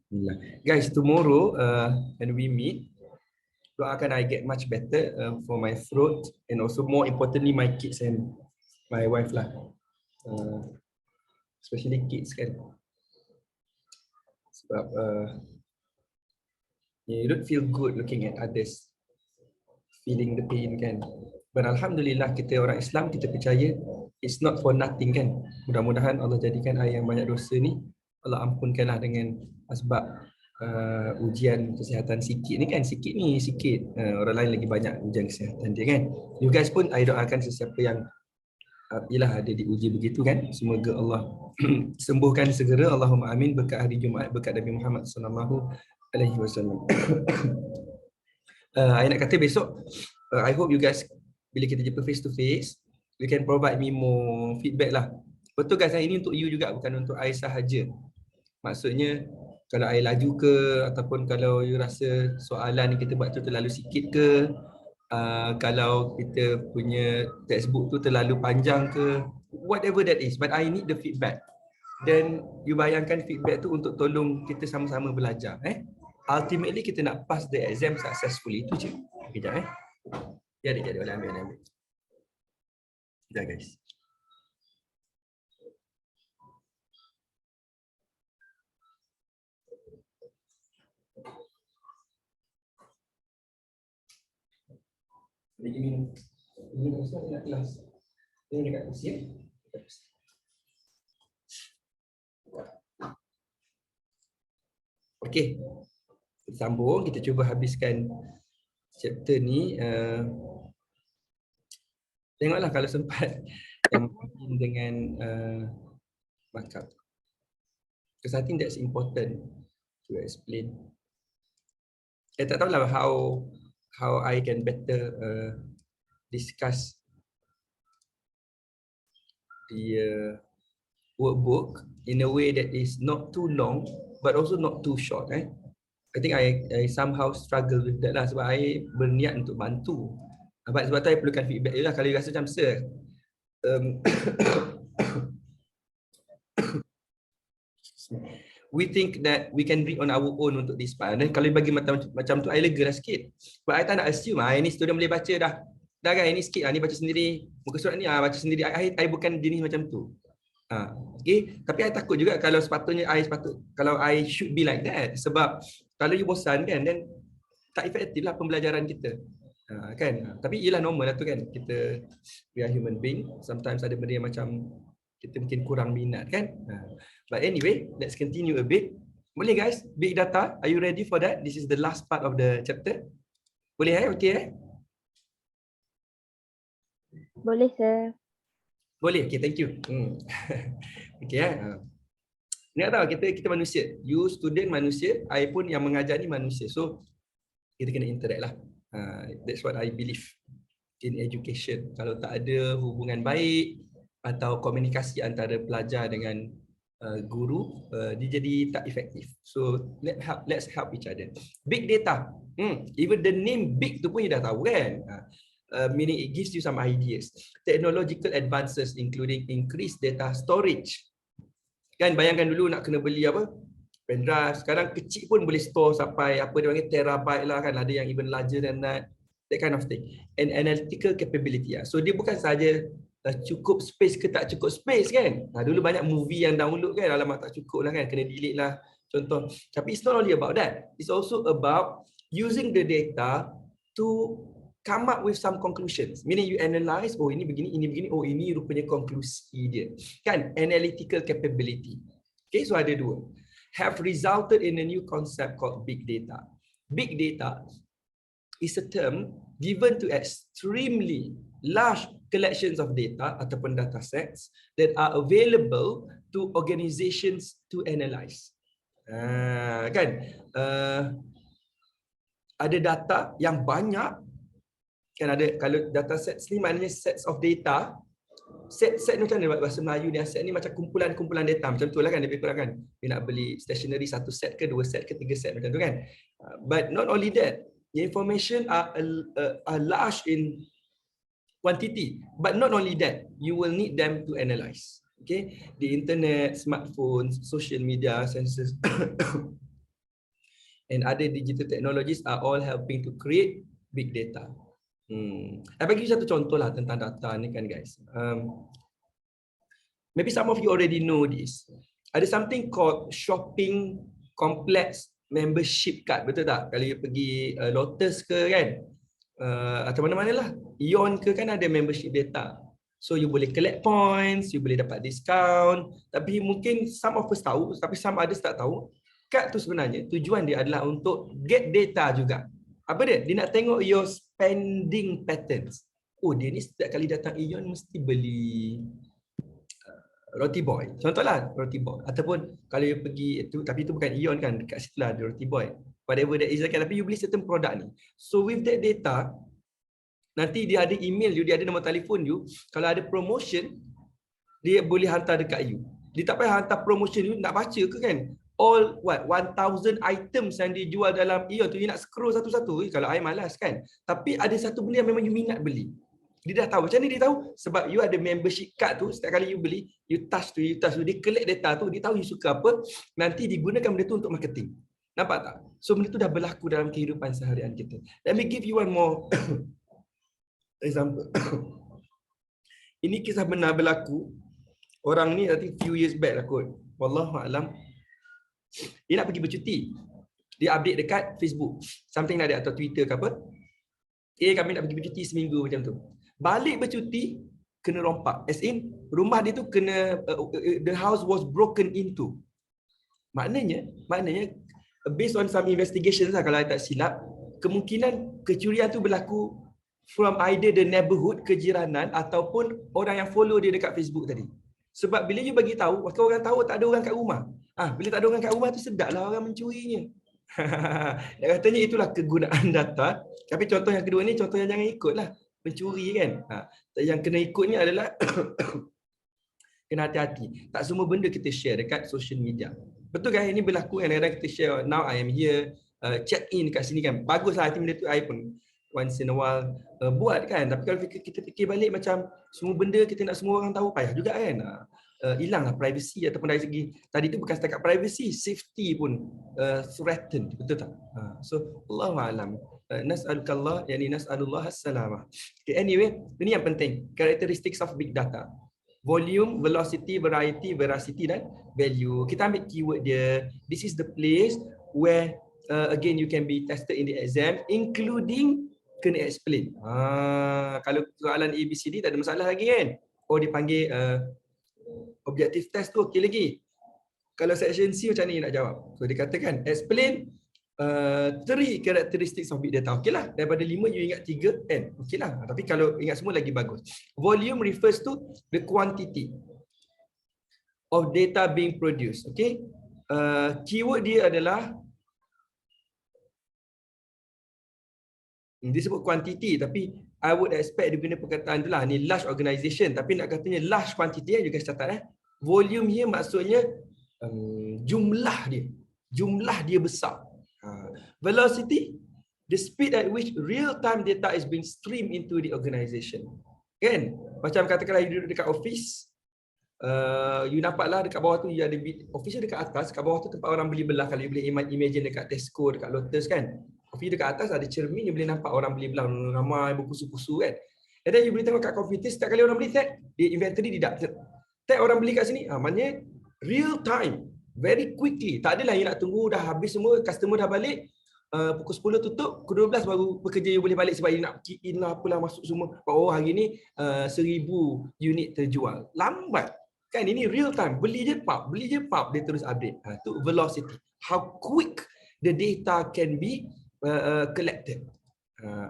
Alhamdulillah. Guys, tomorrow when we meet, doakan I get much better for my throat and also more importantly my kids and my wife lah. Especially kids kan. Sebab you don't feel good looking at others feeling the pain kan. But Alhamdulillah kita orang Islam, kita percaya it's not for nothing kan. Mudah-mudahan Allah jadikan I yang banyak dosa ni, Allah ampunkanlah dengan sebab ujian kesihatan sikit ni kan. Sikit ni sikit, orang lain lagi banyak ujian kesihatan dia kan. You guys pun I doakan sesiapa yang ialah ada diuji begitu kan, semoga Allah sembuhkan segera, Allahumma amin, berkat hari Jumaat, berkat Nabi Muhammad sallallahu alaihi wasallam. I nak kata besok I hope you guys bila kita jumpa face to face, you can provide me more feedback lah. Betul guys, ini untuk you juga, bukan untuk I sahaja. Maksudnya kalau I laju ke, ataupun kalau you rasa soalan yang kita buat tu terlalu sikit ke, kalau kita punya textbook tu terlalu panjang ke, whatever that is, but I need the feedback. Dan you bayangkan feedback tu untuk tolong kita sama-sama belajar. Ultimately kita nak pass the exam successfully, itu je. Kejap Jadi boleh ambil. Sekejap guys. Ini Ustaz nak kelas. Ini dekat kursi Okey. Kita sambung, kita cuba habiskan chapter ni. Tengoklah kalau sempat yang mungkin dengan markup. Because I think that's important to explain. Tak tahulah how I can better discuss the workbook in a way that is not too long but also not too short. I think I somehow struggle with that lah, sebab I berniat untuk bantu. Sebab tu I perlukan feedback je lah. Kalau you rasa macam sir, we think that we can read on our own untuk this part. Dan kalau bagi macam tu, I lega lah sikit. Sebab I tak nak assume ini student boleh baca dah. Dah kan, ini sikit, ni baca sendiri. Muka surat ni baca sendiri. I bukan jenis macam tu. Okay. Tapi I takut juga kalau sepatutnya kalau I should be like that. Sebab kalau you bosan kan, then tak efektif lah pembelajaran kita. Kan? Tapi ialah normal lah tu kan. Kita, we are human being. Sometimes ada benda yang macam kita mungkin kurang minat kan. But anyway, let's continue a bit. Boleh guys, big data, are you ready for that? This is the last part of the chapter. Boleh okay Boleh sir. Boleh, okay, thank you. Okay Ingat tahu kita manusia. You student manusia, I pun yang mengajar ni manusia. So kita kena interact lah. That's what I believe in education. Kalau tak ada hubungan baik atau komunikasi antara pelajar dengan guru, dia jadi tak efektif. So let's help each other. Big data, even the name big tu pun you dah tahu kan. Meaning it gives you some ideas. Technological advances including increased data storage. Kan bayangkan dulu nak kena beli apa? Pendrive. Sekarang kecil pun boleh store sampai apa dia panggil terabyte lah kan. Ada yang even larger than that. That kind of thing. And analytical capability. So dia bukan saja cukup space ke tak cukup space kan. Dulu banyak movie yang download kan, alamak tak cukup lah kan, kena delete lah contoh. Tapi it's not only about that. It's also about using the data to come up with some conclusions. Meaning you analyze, oh ini begini, oh ini rupanya konklusi dia. Kan, analytical capability. Okay, so ada dua. Have resulted in a new concept called big data. Big data is a term given to extremely large collections of data ataupun data sets that are available to organizations to analyze. Ada data yang banyak kan, ada kalau data sets ni maknanya sets of data. Set macam mana bahasa Melayu ni? Set ni macam kumpulan data macam tu lah kan, lebih kurang kan. Dia nak beli stationery satu set ke, dua set ke, tiga set macam tu kan. But not only that, the information are large in quantity, but not only that, you will need them to analyze. Okay, the internet, smartphones, social media, sensors, and other digital technologies are all helping to create big data. Saya bagi satu contoh lah tentang data ni kan guys. Maybe some of you already know this. Ada something called shopping complex membership card, betul tak? Kalau you pergi Lotus ke kan, atau mana-mana lah, Ion ke kan ada membership data. So you boleh collect points, you boleh dapat discount. Tapi mungkin some of us tahu, tapi some others tak tahu. Kad tu sebenarnya tujuan dia adalah untuk get data juga. Apa dia? Dia nak tengok your spending patterns. Oh, dia ni setiap kali datang Ion mesti beli Roti Boy. Contohlah Roti Boy. Ataupun kalau you pergi itu, tapi itu bukan Ion kan, dekat situ lah ada Roti Boy. Whatever that is, kan, tapi you beli certain product ni. So with that data, nanti dia ada email you, dia ada nombor telefon you. Kalau ada promotion, dia boleh hantar dekat you. Dia tak payah hantar promotion you, nak baca ke kan? All 1000 items yang dijual dalam Ion tu, you nak scroll satu-satu. Kalau I malas kan. Tapi ada satu benda yang memang you minat beli. Dia dah tahu. Macam ni dia tahu? Sebab you ada membership card tu, setiap kali you beli, you touch tu, dia collect data tu, dia tahu you suka apa, nanti digunakan benda tu untuk marketing. Nampak tak? So benda tu dah berlaku dalam kehidupan seharian kita. Let me give you one more example. Ini kisah benar berlaku. Orang ni I think few years back lah kot. Wallahualam. Dia nak pergi bercuti. Dia update dekat Facebook. Something like that atau Twitter ke apa. Kami nak pergi bercuti seminggu macam tu. Balik bercuti, kena rompak. As in, rumah dia tu kena, the house was broken into. Maknanya, based on some investigations lah, kalau saya tak silap, kemungkinan kecurian tu berlaku from either the neighborhood, kejiranan, ataupun orang yang follow dia dekat Facebook tadi. Sebab bila you bagi tahu, waktu orang tahu tak ada orang kat rumah. Bila tak ada orang kat rumah tu sedaplah orang mencurinya. Dan katanya itulah kegunaan data. Tapi contoh yang kedua ni, contoh yang jangan ikutlah. Mencuri kan. Yang kena ikutnya adalah kena hati-hati. Tak semua benda kita share dekat social media. Betul kan? Ini berlaku kan. Kadang-kadang kita share, now I am here, check in kat sini kan. Baguslah hati benda tu, I pun once in a while buat kan. Tapi kalau kita fikir balik macam semua benda kita nak semua orang tahu, payah juga kan. Hilanglah privacy, ataupun dari segi tadi tu bukan setakat privacy, safety pun threatened, betul tak? So Allahu a'lam. Nas'alukallah, yani nas'alullah as-salamah. Okay, anyway, ini yang penting, characteristics of big data. Volume, velocity, variety, veracity dan value. Kita ambil keyword dia. This is the place where again you can be tested in the exam, including kena explain. Kalau soalan ABCD tak ada masalah lagi kan? Oh, dipanggil objective test tu okey lagi. Kalau section C macam ni nak jawab. So dikatakan explain 3 characteristics of big data. Okeylah, daripada 5 you ingat 3 N. Okeylah. Tapi kalau ingat semua lagi bagus. Volume refers to the quantity of data being produced. Okay. Keyword dia adalah dia sebut quantity, tapi I would expect dia guna perkataan tu lah. Ni large organisation, tapi nak katanya large quantity you guys catat Volume here maksudnya jumlah dia. Jumlah dia besar. Velocity, the speed at which real-time data is being streamed into the organisation. Kan? Macam katakanlah you duduk dekat office, you nampaklah dekat bawah tu you ada office dekat atas, kat bawah tu tempat orang beli belah. Kalau you boleh imagine dekat Tesco, dekat Lotus kan. Office dekat atas ada cermin, you boleh nampak orang beli belah ramai berkusu-kusu kan. And then you boleh tengok kat komputer, setiap kali orang beli tag, dia inventory dia tag orang beli kat sini. Maknanya real time, very quickly. Tak adalah you nak tunggu dah habis semua, customer dah balik, pukul 10 tutup, pukul 12 baru pekerja you boleh balik sebab you nak key in lah apalah masuk semua. Oh, hari ni 1000 unit terjual. Lambat. Kan ini real time. Beli je pop, dia terus update. Itu velocity. How quick the data can be collected.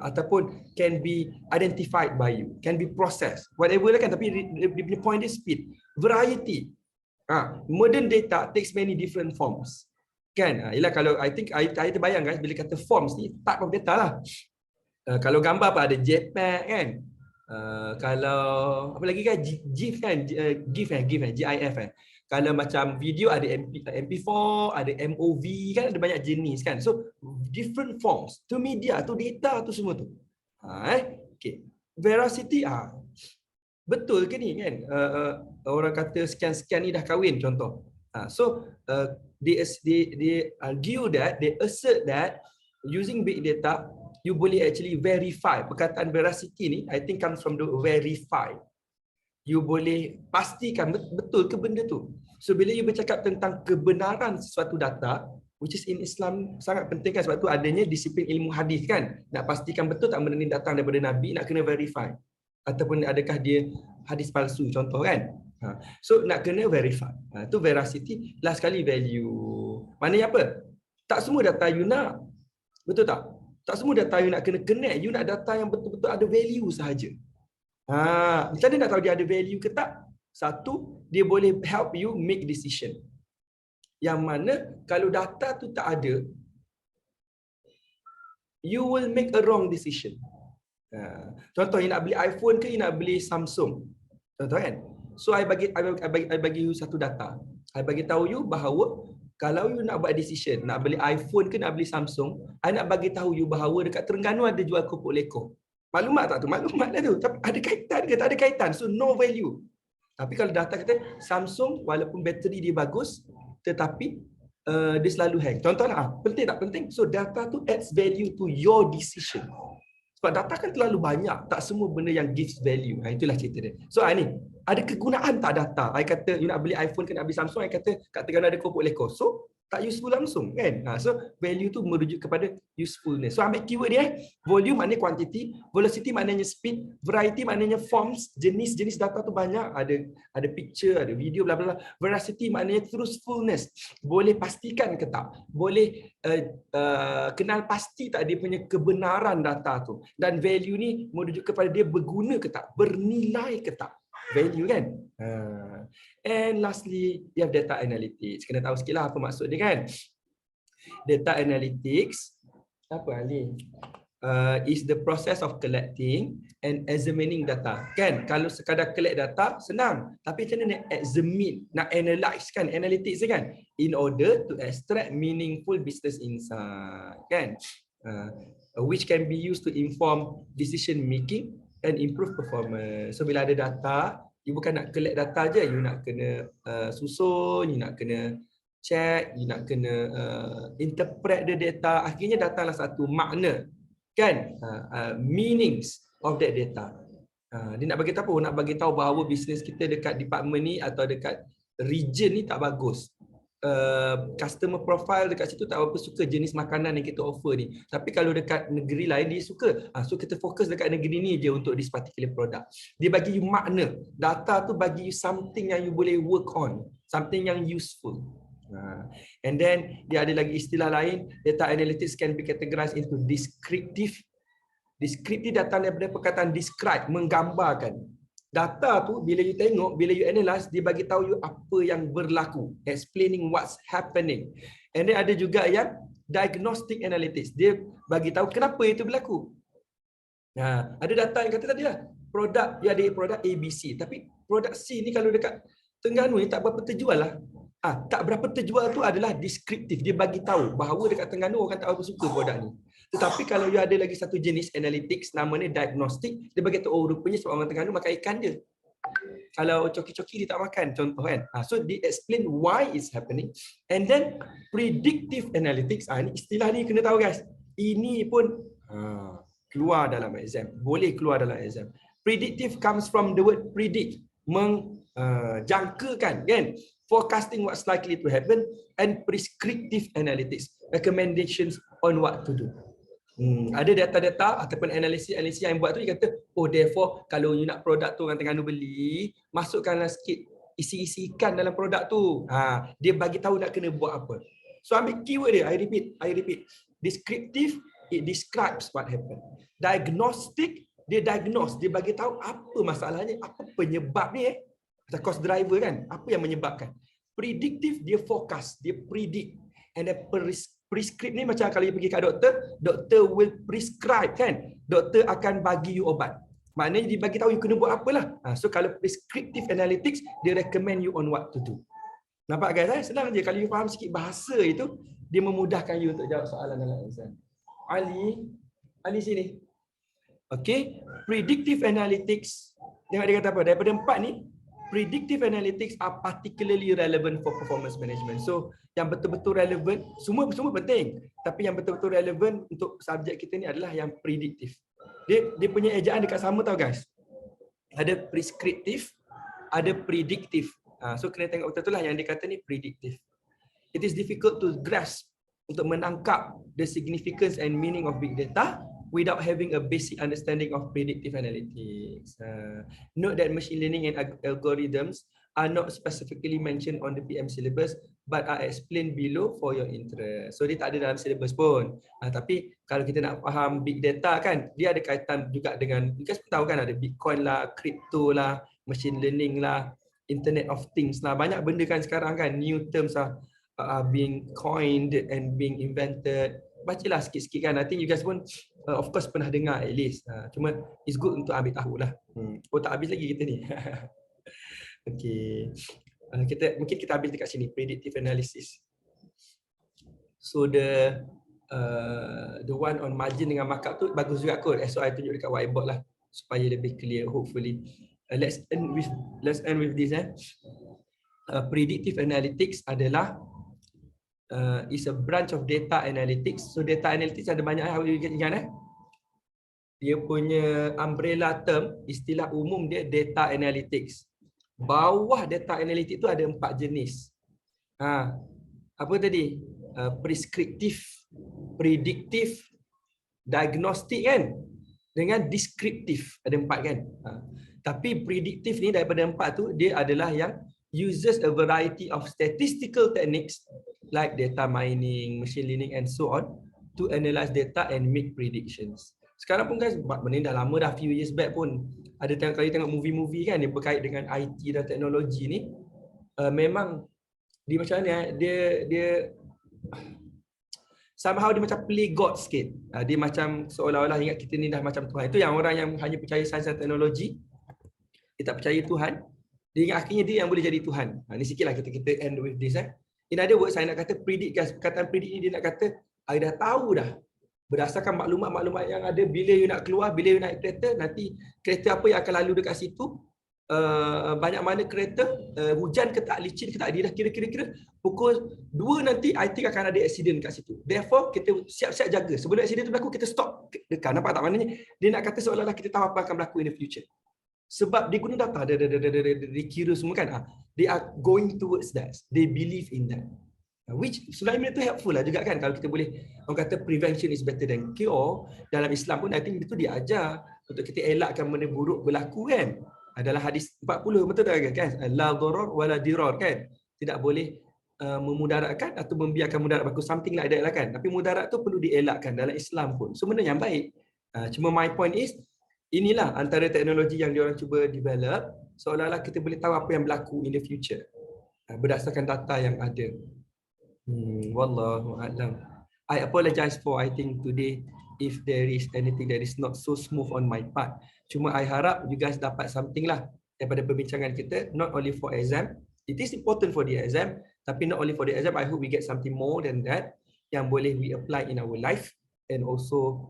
Ataupun can be identified by you, can be processed, whatever lah kan. Tapi the point is speed. Variety. Modern data takes many different forms. Kan? Ialah kalau I think I terbayang guys, bila kata forms ni type of data lah. Kalau gambar apa ada JPEG kan. Kalau apa lagi kan GIF kan, GIF GIF. Kalau macam video ada MP4, ada MOV kan, ada banyak jenis kan. So different forms. Tu media, tu data, tu semua tu. Okay. Veracity betul ke ni kan? Orang kata sekian-sekian ni dah kahwin contoh. They argue that, they assert that using big data, you boleh actually verify. Perkataan veracity ni, I think comes from the verify. You boleh pastikan betul ke benda tu. So bila you bercakap tentang kebenaran sesuatu data, which is in Islam sangat penting kan, sebab tu adanya disiplin ilmu hadis kan. Nak pastikan betul tak benda ni datang daripada Nabi, nak kena verify. Ataupun adakah dia hadis palsu, contoh kan. So nak kena verify. Tu veracity. Last kali value. Maknanya apa? Tak semua data you nak. Betul tak? Tak semua data you nak kena connect. You nak data yang betul-betul ada value sahaja. Macam mana nak tahu dia ada value ke tak? Satu, dia boleh help you make decision. Yang mana kalau data tu tak ada, you will make a wrong decision. Contoh, you nak beli iPhone ke you nak beli Samsung? Contoh kan? So I bagi you satu data. I bagi tahu you bahawa kalau you nak buat decision, nak beli iPhone ke nak beli Samsung, I nak bagi tahu you bahawa dekat Terengganu ada jual keropok lekor. Maklumat tak tu? Maklumat lah tu. Tapi ada kaitan ke? Tak ada kaitan. So no value. Tapi kalau data kata Samsung walaupun bateri dia bagus, tetapi dia selalu hang. Contohlah, penting tak penting? So data tu adds value to your decision. Sebab data kan terlalu banyak. Tak semua benda yang gives value. Itulah cerita dia. So ni, ada kegunaan tak data? I kata you nak beli iPhone ke nak beli Samsung, I kata kat Terengganu ada keropok lekor. So tak useful langsung kan. So value tu merujuk kepada usefulness. So ambil keyword dia, volume maknanya quantity, velocity maknanya speed, variety maknanya forms, jenis-jenis data tu banyak, ada picture, ada video, bla bla bla. Veracity maknanya truthfulness, boleh pastikan ke tak, boleh kenal pasti tak dia punya kebenaran data tu, dan value ni merujuk kepada dia berguna ke tak, bernilai ke tak. Value kan. And lastly, you have data analytics. Kena tahu sikit lah apa maksud dia kan. Data analytics, apa Ali? Is the process of collecting and examining data. Kan, kalau sekadar collect data, senang. Tapi macam mana nak examine, nak analyze kan, analytics kan? In order to extract meaningful business insight. Kan? Which can be used to inform decision making and improve performance. So bila ada data, you bukan nak collect data je, you nak kena susun, you nak kena check, you nak kena interpret the data. Akhirnya datanglah satu makna kan, meanings of that data. Dia nak bagi tahu apa? Nak bagi tahu bahawa bisnes kita dekat department ni atau dekat region ni tak bagus. Customer profile dekat situ tak berapa suka jenis makanan yang kita offer ni. Tapi kalau dekat negeri lain dia suka. So kita fokus dekat negeri ni je untuk this particular product. Dia bagi you makna. Data tu bagi you something yang you boleh work on. Something yang useful. And then dia ada lagi istilah lain. Data analytics can be categorized into descriptive. Descriptive datang daripada perkataan describe, menggambarkan. Data tu bila you tengok, bila you analyze, dia bagi tahu you apa yang berlaku, explaining what's happening. And then ada juga yang diagnostic analytics, dia bagi tahu kenapa itu berlaku. Ada data yang kata tadi lah, produk, ya ada produk ABC, tapi produk C ni kalau dekat Terengganu ni tak berapa terjual lah. Tak berapa terjual tu adalah deskriptif, dia bagi tahu bahawa dekat Terengganu orang tak berapa suka produk ni. Tetapi kalau you ada lagi satu jenis analytics namanya diagnostic, dia bagi tahu rupanya sebab orang Terengganu makan ikan je. Kalau coki-coki dia tak makan, contoh kan. So they explain why it's happening. And then predictive analytics, ni istilah ni kena tahu guys. Ini pun keluar dalam exam, boleh keluar dalam exam. Predictive comes from the word predict, menjangkakan kan. Forecasting what's likely to happen, and prescriptive analytics, recommendations on what to do. Ada data-data ataupun analisis yang buat tu, dia kata, therefore kalau you nak produk tu orang Terengganu beli, masukkanlah sikit isi-isi ikan dalam produk tu. Dia bagi tahu nak kena buat apa. So ambil keyword dia, I repeat. Descriptive, it describes what happened. Diagnostic, dia diagnose, dia bagi tahu apa masalahnya, apa penyebab ni Macam cost driver kan, apa yang menyebabkan. Predictive, dia forecast, dia predict. And then prescribe ni macam kalau you pergi kat doktor, doktor will prescribe kan. Doktor akan bagi you obat. Maknanya dia bagi tahu you kena buat apalah. So kalau prescriptive analytics, dia recommend you on what to do. Nampak guys? Senang je. Kalau you faham sikit bahasa itu, dia memudahkan you untuk jawab soalan dalam exam. Ali sini. Okay. Predictive analytics. Tengok dia kata apa? Daripada 4 ni, predictive analytics are particularly relevant for performance management. So yang betul-betul relevant, semua penting, tapi yang betul-betul relevant untuk subjek kita ni adalah yang predictive. Dia punya ejaan dekat sama tau guys. Ada prescriptive, ada predictive. So kena tengok betul-betul lah yang dia kata ni predictive. It is difficult to grasp, untuk menangkap the significance and meaning of big data without having a basic understanding of predictive analytics. Note that machine learning and algorithms are not specifically mentioned on the PM syllabus but are explained below for your interest. So dia tak ada dalam syllabus pun. Tapi kalau kita nak faham big data kan, dia ada kaitan juga dengan, you guys tahu kan, ada Bitcoin lah, crypto lah, machine learning lah, Internet of Things lah. Banyak benda kan sekarang kan, new terms are being coined and being invented. Bacalah sikit-sikit kan. I think you guys pun of course pernah dengar at least. Cuma it's good untuk ambil tahu lah. Oh tak habis lagi kita ni. Okay. Mungkin kita habis dekat sini, predictive analysis. So the one on margin dengan markup tu bagus juga kot. So I tunjuk dekat whiteboard lah supaya lebih clear hopefully. Let's end with this. Predictive analytics adalah is a branch of data analytics. So data analytics ada banyak how you ingat Dia punya umbrella term, istilah umum dia data analytics. Bawah data analytics tu ada 4 jenis. Apa tadi? Prescriptive, predictive, diagnostic kan? Dengan descriptive, ada 4 kan? Tapi predictive ni daripada 4 tu, dia adalah yang uses a variety of statistical techniques like data mining, machine learning and so on to analyze data and make predictions. Sekarang pun guys, benda ni dah lama dah, few years back pun ada kali tengok movie-movie kan yang berkait dengan IT dan teknologi ni. Memang dia macam mana dia somehow dia macam play God sikit. Dia macam seolah-olah ingat kita ni dah macam Tuhan. Itu yang orang yang hanya percaya sains dan teknologi, dia tak percaya Tuhan, dia ingat akhirnya dia yang boleh jadi Tuhan. Ni sikitlah kita end with this. In other words, saya nak kata predict guys. Perkataan predict ni dia nak kata, I dah tahu dah. Berdasarkan maklumat-maklumat yang ada, bila you nak keluar, bila you naik kereta, nanti kereta apa yang akan lalu dekat situ, banyak mana kereta, hujan ke tak, licin ke tak, dia dah kira-kira pukul 2 nanti I think akan ada accident kat situ. Therefore kita siap-siap jaga. Sebelum accident tu berlaku, kita stop dekat. Nampak tak maknanya? Dia nak kata seolah-olah kita tahu apa akan berlaku in the future. Sebab dia guna data, dia kira semua kan. They are going towards that. They believe in that. Which sebenarnya itu helpful lah juga kan, kalau kita boleh, orang kata prevention is better than cure. Dalam Islam pun I think itu dia ajar untuk kita elakkan benda buruk berlaku kan. Dalam hadis 40 betul tak kan? La darar wala dirar kan. Tidak boleh memudaratkan atau membiarkan mudarat berlaku, something like that lah kan. Tapi mudarat tu perlu dielakkan dalam Islam pun. So benda yang baik. Cuma my point is, inilah antara teknologi yang diorang cuba develop seolah-olah kita boleh tahu apa yang berlaku in the future berdasarkan data yang ada. Wallahu a'lam. I apologize for I think today if there is anything that is not so smooth on my part. Cuma I harap you guys dapat something lah daripada perbincangan kita, not only for exam. It is important for the exam, tapi not only for the exam, I hope we get something more than that yang boleh we apply in our life, and also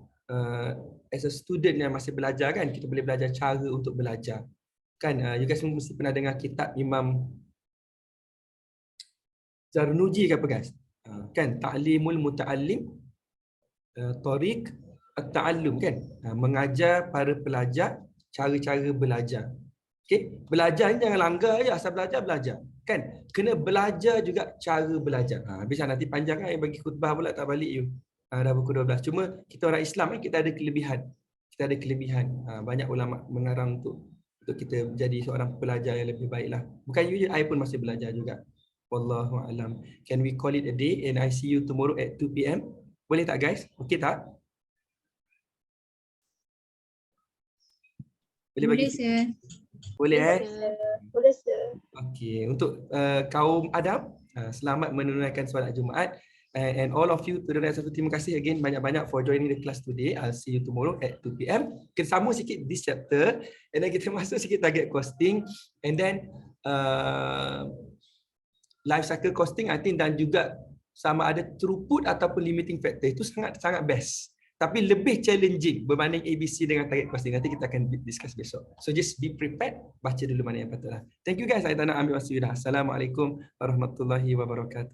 as a student yang masih belajar kan, kita boleh belajar cara untuk belajar. Kan you guys mesti pernah dengar kitab Imam Zarnuji ke apa guys? Kan Ta'limul Muta'allim, Tariq At-Ta'allum kan? Mengajar para pelajar cara-cara belajar. Okey, belajar ni jangan langgar je, asal belajar kan? Kena belajar juga cara belajar. Habis nanti panjang kan bagi khutbah pula tak balik you. Dah pukul 12. Cuma kita orang Islam kan, kita ada kelebihan. Banyak ulama mengarang untuk kita jadi seorang pelajar yang lebih baiklah. Bukan you je, I pun masih belajar juga. Wallahu a'lam. Can we call it a day and I see you tomorrow at 2 PM? Boleh tak guys? Okey tak? Boleh sir. Boleh Boleh sir. Okey, untuk kaum Adam, selamat menunaikan solat Jumaat. And all of you to the rest of the terima kasih again banyak-banyak for joining the class today. I'll see you tomorrow at 2 PM. Kita sambung sikit this chapter and then kita masuk sikit target costing and then life cycle costing I think, dan juga sama ada throughput ataupun limiting factor. Itu sangat best. tapi lebih challenging berbanding ABC dengan target costing. Nanti kita akan discuss besok. So just be prepared, baca dulu mana yang patut lah. Thank you guys. Saya tak nak ambil masa you dah. Assalamualaikum warahmatullahi wabarakatuh.